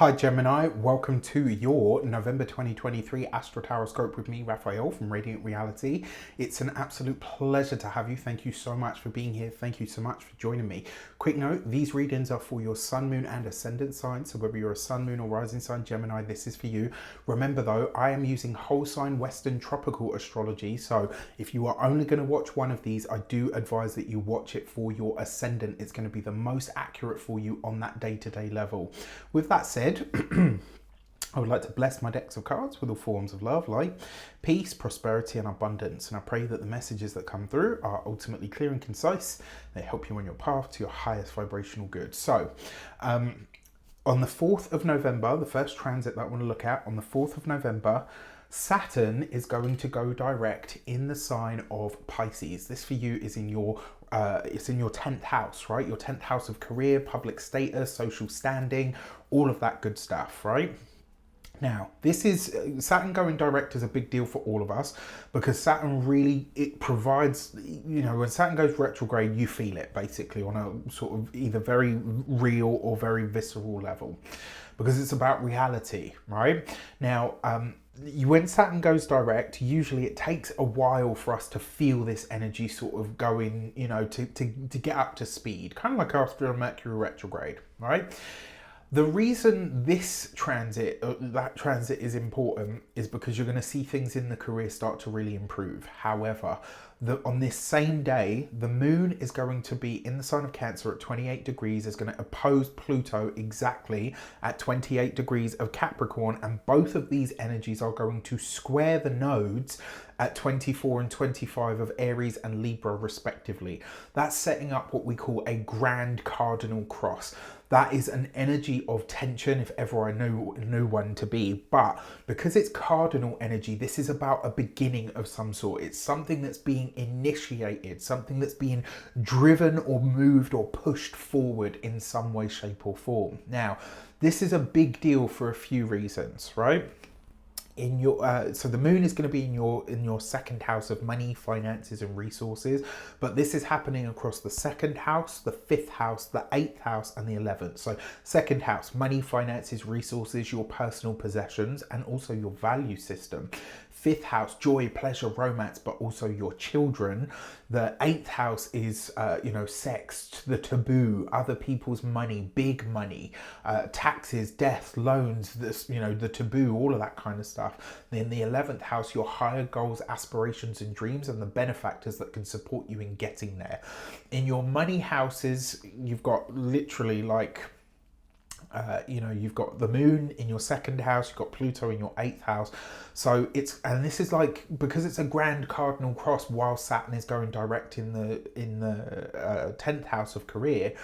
Hi Gemini, welcome to your November 2023 Astro-Tarot with me, Raphael from Radiant Reality. It's an absolute pleasure to have you. Thank you so much for being here. Thank you so much for joining me. Quick note, these readings are for your sun, moon and ascendant sign. So whether you're a sun, moon or rising sign Gemini, this is for you. Remember though, I am using whole sign Western tropical astrology. So if you are only going to watch one of these, I do advise that you watch it for your ascendant. It's going to be the most accurate for you on that day-to-day level. With that said, I would like to bless my decks of cards with all forms of love, light, peace, prosperity and abundance. And I pray that the messages that come through are ultimately clear and concise. They help you on your path to your highest vibrational good. So on the 4th of November, the first transit that I want to look at, on the 4th of November, Saturn is going to go direct in the sign of Pisces. This for you is in your it's in your 10th house, right? Your 10th house of career, public status, social standing, all of that good stuff, right? Now, this is Saturn going direct is a big deal for all of us because Saturn really, it provides, you know, when Saturn goes retrograde, you feel it basically on a sort of either very real or very visceral level because it's about reality, right? Now, when Saturn goes direct, usually it takes a while for us to feel this energy sort of going, you know, to get up to speed, kind of like after a Mercury retrograde, right? The reason this transit, that transit is important is because you're going to see things in the career start to really improve. However, on this same day, the moon is going to be in the sign of Cancer at 28 degrees, is going to oppose Pluto exactly at 28 degrees of Capricorn, and both of these energies are going to square the nodes at 24 and 25 of Aries and Libra respectively. That's setting up what we call a grand cardinal cross. That is an energy of tension if ever I knew one to be, but because it's cardinal energy, this is about a beginning of some sort. It's something that's being initiated, something that's being driven or moved or pushed forward in some way, shape or form. Now, this is a big deal for a few reasons, right? In your so the moon is going to be in your second house of money, finances and resources, but this is happening across the second house, the fifth house, the eighth house and the 11th. So second house, money, finances, resources, your personal possessions and also your value system. Fifth house, joy, pleasure, romance, but also your children. The eighth house is, you know, sex, the taboo, other people's money, big money, taxes, death, loans, this, you know, the taboo, all of that kind of stuff. Then the 11th house, your higher goals, aspirations and dreams and the benefactors that can support you in getting there. In your money houses, you've got literally like, you know, you've got the moon in your second house, you've got Pluto in your eighth house. So it's, and this is like, because it's a grand cardinal cross while Saturn is going direct in the 10th house of career,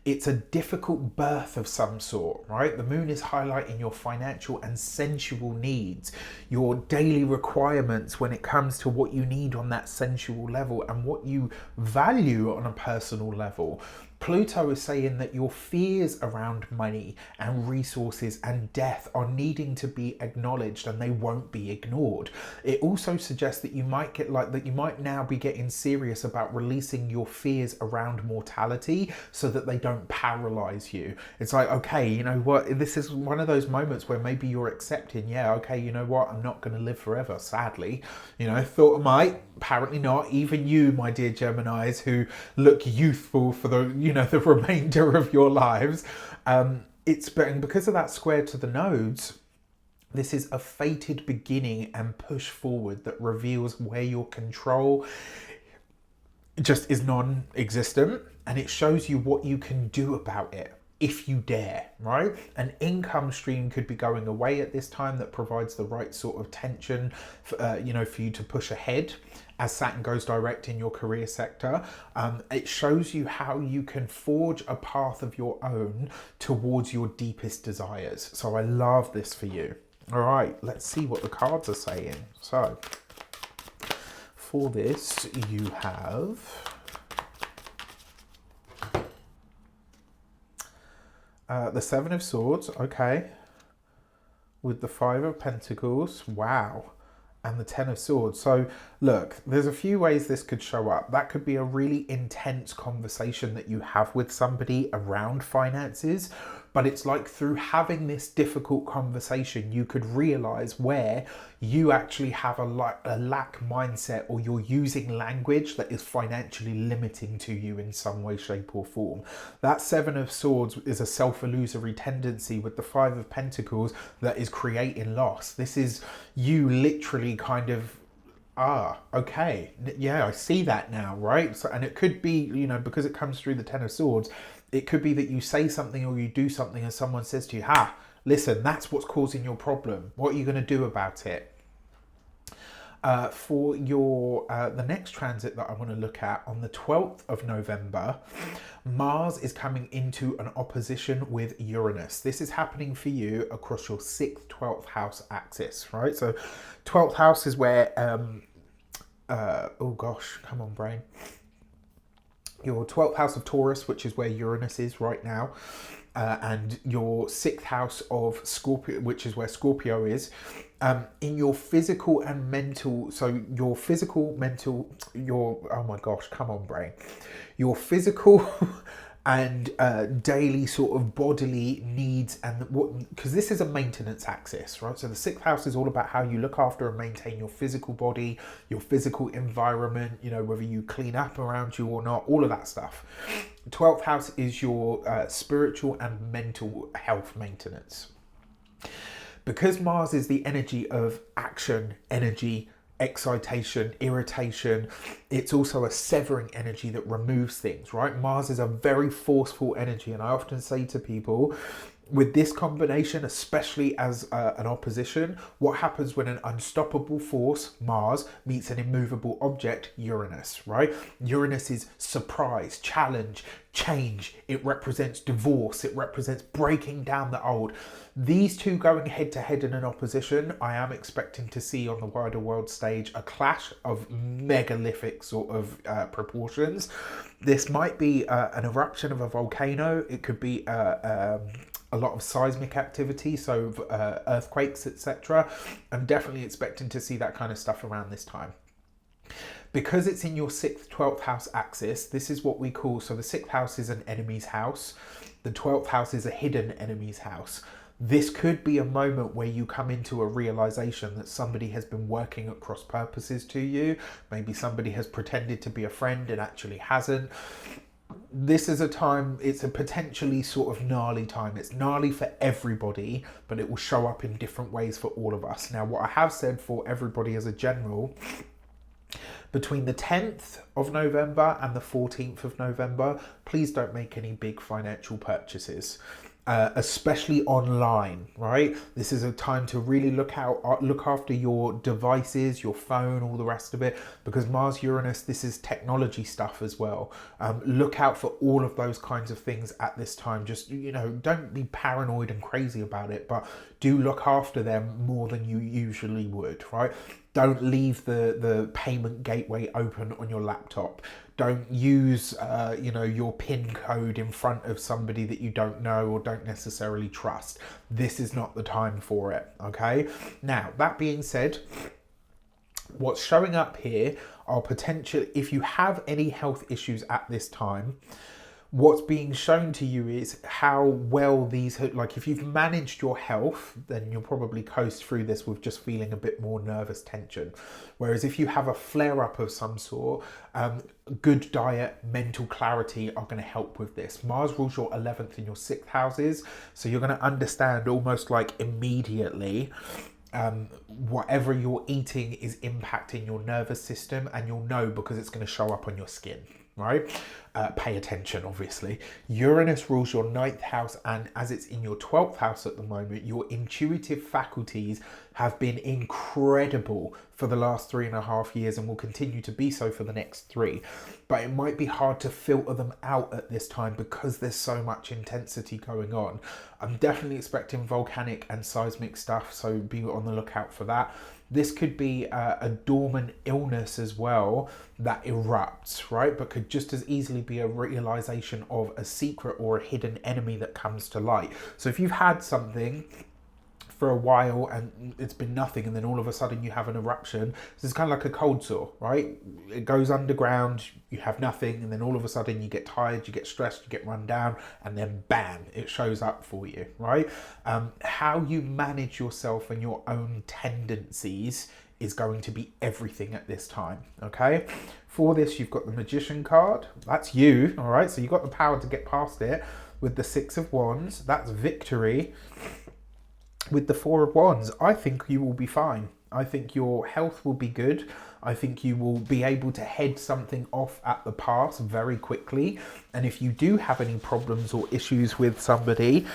it's a difficult birth of some sort, right? The moon is highlighting your financial and sensual needs, your daily requirements when it comes to what you need on that sensual level and what you value on a personal level. Pluto is saying that your fears around money and resources and death are needing to be acknowledged and they won't be ignored. It also suggests that you might get like that you might now be getting serious about releasing your fears around mortality so that they don't paralyze you. It's like, okay, you know what, this is one of those moments where maybe you're accepting, yeah, okay, you know what, I'm not going to live forever, sadly. You know, thought I might, apparently not. Even you, my dear Geminis, who look youthful for the, you know, the remainder of your lives, it's because of that square to the nodes. This is a fated beginning and push forward that reveals where your control just is non-existent, and it shows you what you can do about it if you dare, right? An income stream could be going away at this time that provides the right sort of tension, you know, for you to push ahead as Saturn goes direct in your career sector. It shows you how you can forge a path of your own towards your deepest desires. So I love this for you. All right, let's see what the cards are saying. So for this, you have the Seven of Swords, okay, with the Five of Pentacles, wow, and the Ten of Swords. So look, there's a few ways this could show up. That could be a really intense conversation that you have with somebody around finances. But it's like through having this difficult conversation, you could realize where you actually have a lack mindset, or you're using language that is financially limiting to you in some way, shape or form. That Seven of Swords is a self-illusory tendency with the Five of Pentacles that is creating loss. This is you literally kind of, okay, yeah, I see that now, right? So, and it could be, you know, because it comes through the Ten of Swords, it could be that you say something or you do something and someone says to you, listen, that's what's causing your problem. What are you going to do about it? For your the next transit that I want to look at on the 12th of November, Mars is coming into an opposition with Uranus. This is happening for you across your 6th, 12th house axis, right? So 12th house is where, oh gosh, come on brain. Your 12th house of Taurus, which is where Uranus is right now. And your 6th house of Scorpio, which is where Scorpio is, in your physical and mental. So your physical, mental, oh my gosh, come on brain, your physical and daily sort of bodily needs, and what, because this is a maintenance axis, right? So the 6th house is all about how you look after and maintain your physical body, your physical environment, you know, whether you clean up around you or not, all of that stuff. 12th house is your spiritual and mental health maintenance. Because Mars is the energy of action, energy, excitation, irritation, it's also a severing energy that removes things, right? Mars is a very forceful energy, and I often say to people, with this combination, especially as an opposition, what happens when an unstoppable force, Mars, meets an immovable object, Uranus, right? Uranus is surprise, challenge, change. It represents divorce. It represents breaking down the old. These two going head to head in an opposition, I am expecting to see on the wider world stage a clash of megalithic sort of proportions. This might be an eruption of a volcano. It could be a lot of seismic activity, so earthquakes, etc. I'm definitely expecting to see that kind of stuff around this time. Because it's in your 6th, 12th house axis, this is what we call, so the 6th house is an enemy's house, the 12th house is a hidden enemy's house. This could be a moment where you come into a realization that somebody has been working at cross purposes to you. Maybe somebody has pretended to be a friend and actually hasn't. This is a time, it's a potentially sort of gnarly time. It's gnarly for everybody, but it will show up in different ways for all of us. Now, what I have said for everybody as a general, between the 10th of November and the 14th of November, please don't make any big financial purchases. Especially online, right? This is a time to really look after your devices, your phone, all the rest of it, because Mars, Uranus, this is technology stuff as well. Look out for all of those kinds of things at this time. Just, you know, don't be paranoid and crazy about it, but do look after them more than you usually would, right? Don't leave the payment gateway open on your laptop. Don't use, you know, your PIN code in front of somebody that you don't know or don't necessarily trust. This is not the time for it, okay? Now, that being said, what's showing up here are potential, if you have any health issues at this time, what's being shown to you is how well these, like if you've managed your health, then you'll probably coast through this with just feeling a bit more nervous tension. Whereas if you have a flare-up of some sort, good diet, mental clarity are going to help with this. Mars rules your 11th and your 6th houses, so you're going to understand almost like immediately whatever you're eating is impacting your nervous system, and you'll know because it's going to show up on your skin. Right? Pay attention, obviously. Uranus rules your 9th house, and as it's in your 12th house at the moment, your intuitive faculties have been incredible for the last 3.5 years and will continue to be so for the next 3. But it might be hard to filter them out at this time because there's so much intensity going on. I'm definitely expecting volcanic and seismic stuff, so be on the lookout for that. This could be a dormant illness as well that erupts, right? But could just as easily be a realization of a secret or a hidden enemy that comes to light. So if you've had something for a while and it's been nothing, and then all of a sudden you have an eruption. So it's kind of like a cold sore, right? It goes underground, you have nothing, and then all of a sudden you get tired, you get stressed, you get run down, and then bam, it shows up for you, right? How you manage yourself and your own tendencies is going to be everything at this time, okay? For this, you've got the Magician card. That's you, all right? So you've got the power to get past it. With the Six of Wands, that's victory. With the Four of Wands, I think you will be fine. I think your health will be good. I think you will be able to head something off at the pass very quickly. And if you do have any problems or issues with somebody,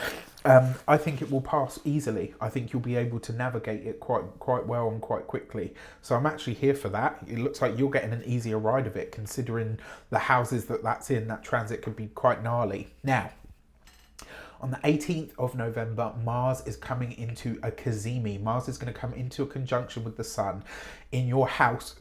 I think it will pass easily. I think you'll be able to navigate it quite well and quite quickly. So I'm actually here for that. It looks like you're getting an easier ride of it, considering the houses that's in. That transit could be quite gnarly. Now, on the 18th of November, Mars is coming into a Cazimi. Mars is going to come into a conjunction with the Sun in your house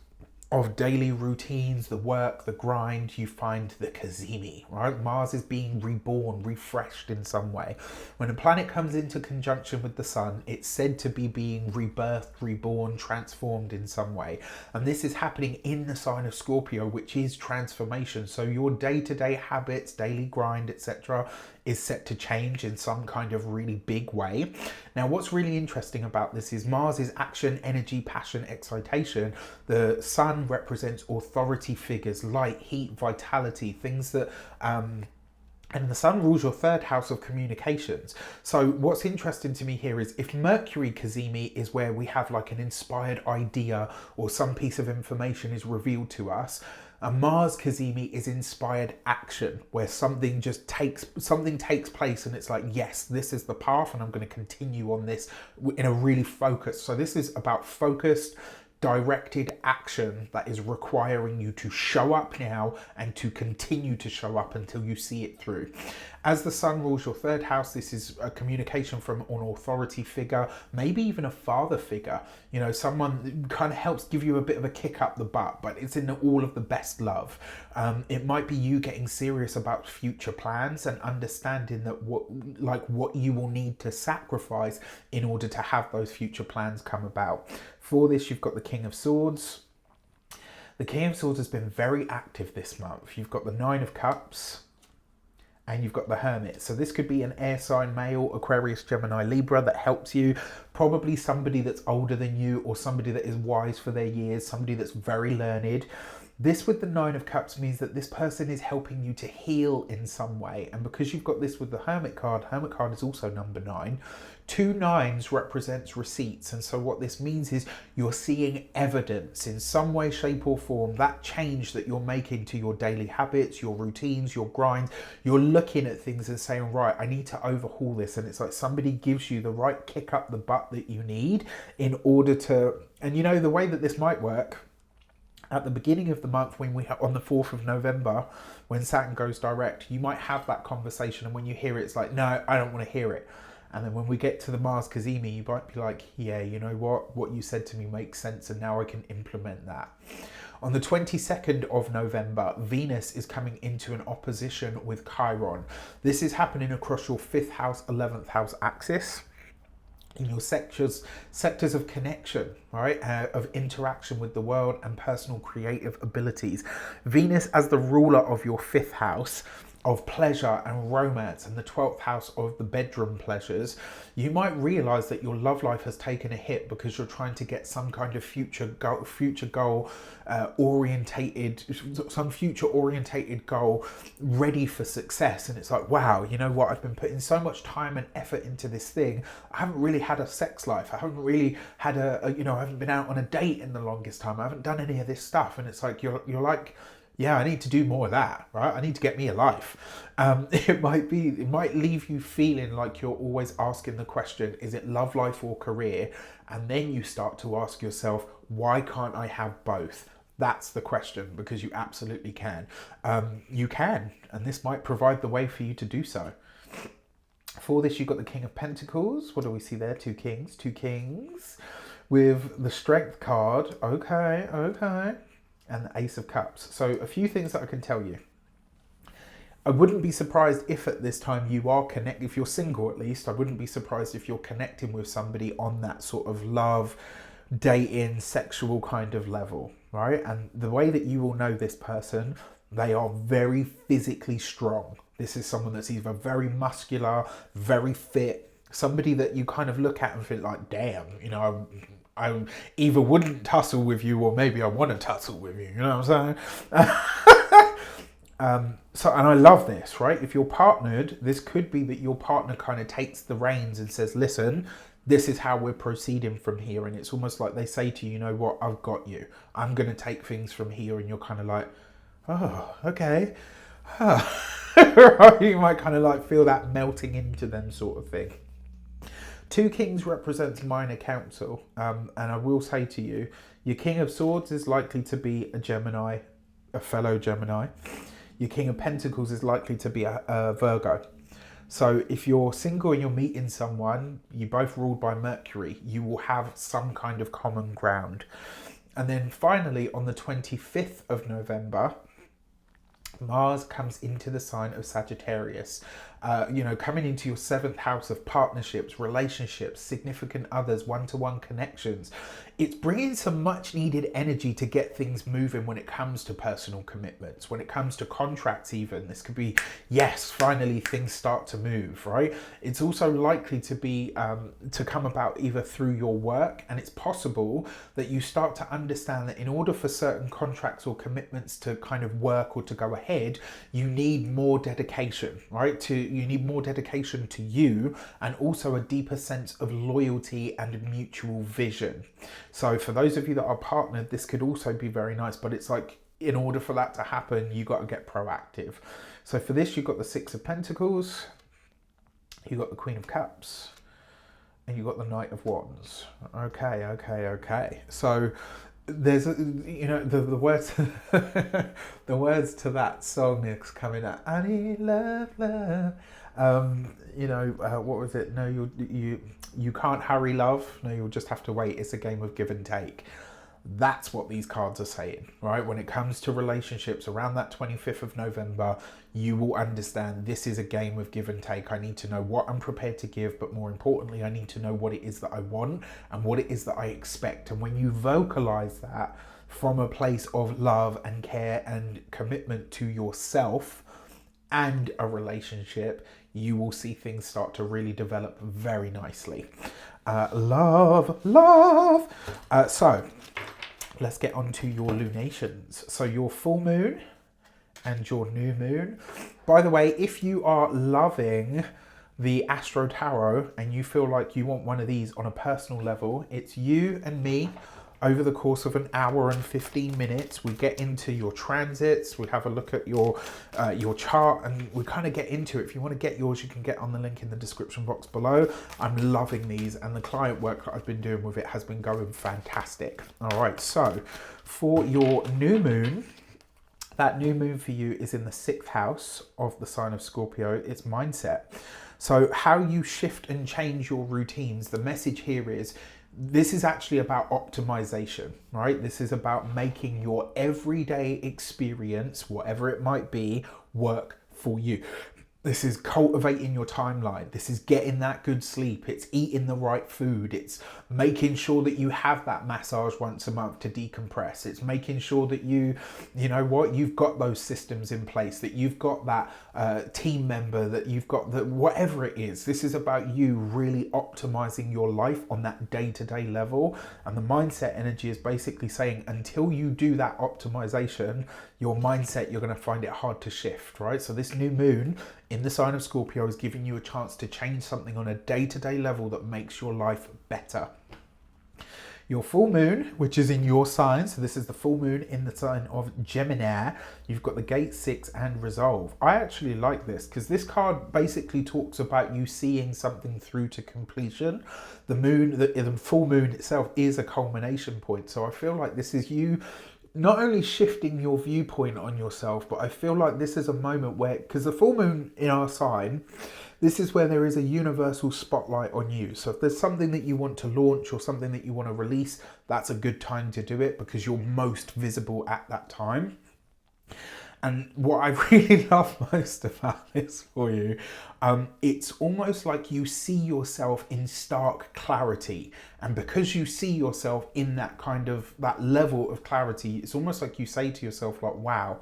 of daily routines, the work, the grind. You find the Cazimi, right? Mars is being reborn, refreshed in some way. When a planet comes into conjunction with the Sun, it's said to be being rebirthed, reborn, transformed in some way. And this is happening in the sign of Scorpio, which is transformation. So your day-to-day habits, daily grind, etc., is set to change in some kind of really big way. Now, what's really interesting about this is Mars is action, energy, passion, excitation. The Sun represents authority figures, light, heat, vitality, things that and the Sun rules your third house of communications. So what's interesting to me here is if Mercury Cazimi is where we have like an inspired idea or some piece of information is revealed to us, a Mars Cazimi is inspired action, where something takes place and it's like, yes, this is the path and I'm going to continue on this in a really focused. So this is about focused, directed action that is requiring you to show up now and to continue to show up until you see it through. As the Sun rules your third house, this is a communication from an authority figure, maybe even a father figure, you know, someone that kind of helps give you a bit of a kick up the butt, but it's in all of the best love. It might be you getting serious about future plans and understanding that what you will need to sacrifice in order to have those future plans come about. For this, you've got the King of Swords. The King of Swords has been very active this month. You've got the Nine of Cups and you've got the Hermit. So this could be an air sign male, Aquarius, Gemini, Libra, that helps you. Probably somebody that's older than you or somebody that is wise for their years, somebody that's very learned. This with the Nine of Cups means that this person is helping you to heal in some way. And because you've got this with the Hermit card is also number 9. 2 9s represents receipts. And so what this means is you're seeing evidence in some way, shape or form, that change that you're making to your daily habits, your routines, your grind. You're looking at things and saying, right, I need to overhaul this. And it's like somebody gives you the right kick up the butt that you need in order to, and you know, the way that this might work, at the beginning of the month, when we have on the 4th of November, when Saturn goes direct, you might have that conversation, and when you hear it, it's like, no, I don't want to hear it. And then when we get to the Mars Cazimi, you might be like, yeah, you know what you said to me makes sense, and now I can implement that. On the 22nd of November, Venus is coming into an opposition with Chiron. This is happening across your 5th house, 11th house axis, in your sectors of connection, right, of interaction with the world and personal creative abilities. Venus as the ruler of your 5th house of pleasure and romance and the 12th house of the bedroom pleasures, you might realize that your love life has taken a hit because you're trying to get some kind of future goal orientated goal ready for success. And it's like, wow, you know what, I've been putting so much time and effort into this thing. I haven't really had a sex life. I haven't really had I haven't been out on a date in the longest time. I haven't done any of this stuff. And it's like, you're like, yeah, I need to do more of that, right? I need to get me a life. It might leave you feeling like you're always asking the question, is it love life or career? And then you start to ask yourself, why can't I have both? That's the question, because you absolutely can. You can, and this might provide the way for you to do so. For this, you've got the King of Pentacles. What do we see there? 2 kings. With the Strength card. Okay. And the Ace of Cups. So a few things that I can tell you. I wouldn't be surprised if at this time you are connected, if you're single at least, I wouldn't be surprised if you're connecting with somebody on that sort of love, dating, sexual kind of level, right? And the way that you will know this person, they are very physically strong. This is someone that's either very muscular, very fit, somebody that you kind of look at and think like, damn, you know, I either wouldn't tussle with you or maybe I want to tussle with you, you know what I'm saying? And I love this, right? If you're partnered, this could be that your partner kind of takes the reins and says, listen, this is how we're proceeding from here. And it's almost like they say to you, you know what, I've got you. I'm going to take things from here. And you're kind of like, oh, okay. You might kind of like feel that melting into them sort of thing. Two Kings represents minor council. And I will say to you, your King of Swords is likely to be a Gemini, a fellow Gemini. Your King of Pentacles is likely to be a Virgo. So if you're single and you're meeting someone, you both ruled by Mercury, you will have some kind of common ground. And then finally, on the 25th of November, Mars comes into the sign of Sagittarius, coming into your 7th house of partnerships, relationships, significant others, one-to-one connections. It's bringing some much needed energy to get things moving when it comes to personal commitments, when it comes to contracts even. This could be, yes, finally things start to move, right? It's also likely to be, to come about either through your work, and it's possible that you start to understand that in order for certain contracts or commitments to kind of work or to go ahead, you need more dedication, right? You need more dedication to you, and also a deeper sense of loyalty and mutual vision. So for those of you that are partnered, this could also be very nice, but it's like, in order for that to happen, you got to get proactive. So for this, you've got the Six of Pentacles, you've got the Queen of Cups, and you've got the Knight of Wands. Okay. So there's, the words, the words to that song is coming out. I need love. What was it? No, you can't hurry love. No, you'll just have to wait. It's a game of give and take. That's what these cards are saying, right? When it comes to relationships around that 25th of November, you will understand this is a game of give and take. I need to know what I'm prepared to give, but more importantly, I need to know what it is that I want and what it is that I expect. And when you vocalize that from a place of love and care and commitment to yourself and a relationship, you will see things start to really develop very nicely. Love. So let's get on to your lunations. So your full moon and your new moon. By the way, if you are loving the Astro Tarot and you feel like you want one of these on a personal level, it's you and me. Over the course of an hour and 15 minutes, we get into your transits, we have a look at your chart, and we kind of get into it. If you want to get yours, you can get on the link in the description box below. I'm loving these, and the client work that I've been doing with it has been going fantastic. All right, so for your new moon, that new moon for you is in the 6th house of the sign of Scorpio. It's mindset. So how you shift and change your routines, the message here is, this is actually about optimization, right? This is about making your everyday experience, whatever it might be, work for you. This is cultivating your timeline. This is getting that good sleep. It's eating the right food. It's making sure that you have that massage once a month to decompress. It's making sure that you've got those systems in place, that you've got that team member, that you've got whatever it is. This is about you really optimizing your life on that day-to-day level. And the mindset energy is basically saying, until you do that optimization, your mindset, you're going to find it hard to shift, right? So this new moon in the sign of Scorpio is giving you a chance to change something on a day-to-day level that makes your life better. Your full moon, which is in your sign, so this is the full moon in the sign of Gemini, you've got the Gate 6 and Resolve. I actually like this because this card basically talks about you seeing something through to completion. The full moon itself is a culmination point, so I feel like this is you not only shifting your viewpoint on yourself, but I feel like this is a moment where, because the full moon in our sign, this is where there is a universal spotlight on you. So if there's something that you want to launch or something that you want to release, that's a good time to do it because you're most visible at that time. And what I really love most about this for you, it's almost like you see yourself in stark clarity. And because you see yourself in that kind of, that level of clarity, it's almost like you say to yourself like, wow,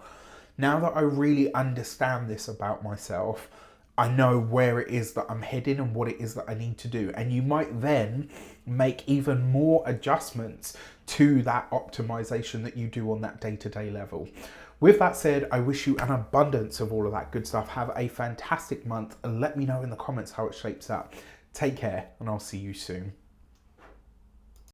now that I really understand this about myself, I know where it is that I'm heading and what it is that I need to do. And you might then make even more adjustments to that optimization that you do on that day-to-day level. With that said, I wish you an abundance of all of that good stuff. Have a fantastic month and let me know in the comments how it shapes up. Take care and I'll see you soon.